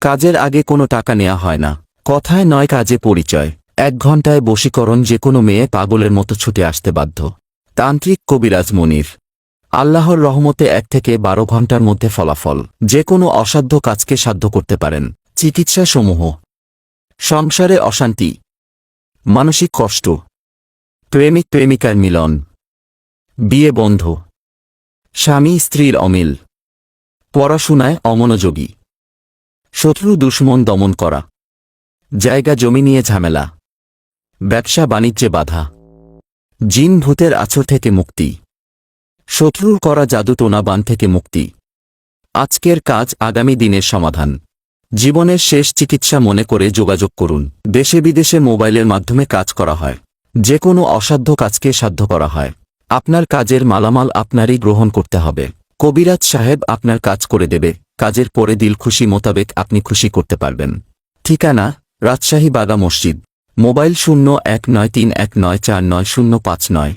কাজের আগে কোনো টাকা নেওয়া হয় না, কথায় নয় কাজে পরিচয়। 1 ঘন্টায় বশীকরণ, যে কোনো মেয়ে পাগলের মতো ছুটে আসতে বাধ্য। তান্ত্রিক কবিরাজ মনির। আল্লাহর রহমতে 1 থেকে 12 ঘন্টার মধ্যে ফলাফল। যে কোনো অসাধ্য কাজকে সাধ্য করতে পারেন। চিকিৎসা সমূহ: সংসারে অশান্তি, মানসিক কষ্ট, প্রেমিক প্রেমিকার মিলন, বিয়ে বন্ধ, স্বামী স্ত্রীর অমিল, পড়াশোনায় অমনোযোগী, শত্রু দুশ্মন দমন করা, জায়গা জমি নিয়ে ঝামেলা, ব্যবসা বাণিজ্যে বাধা, জিন ভূতের আছর থেকে মুক্তি, শত্রুর করা জাদু টোনা বান থেকে মুক্তি। আজকের কাজ আগামী দিনের সমাধান। জীবনের শেষ চিকিৎসা মনে করে যোগাযোগ করুন। দেশে বিদেশে মোবাইলের মাধ্যমে কাজ করা হয়। যে কোনো অসাধ্য কাজকে সাধ্য করা হয়। আপনার কাজের মালামাল আপনারই গ্রহণ করতে হবে। কবিরাজ সাহেব আপনার কাজ করে দেবে। কাজের পরে দিল খুশি মোতাবেক আপনি খুশি করতে পারবেন। ঠিকানা: রাজশাহী বাগা মসজিদ। মোবাইল 019319499059।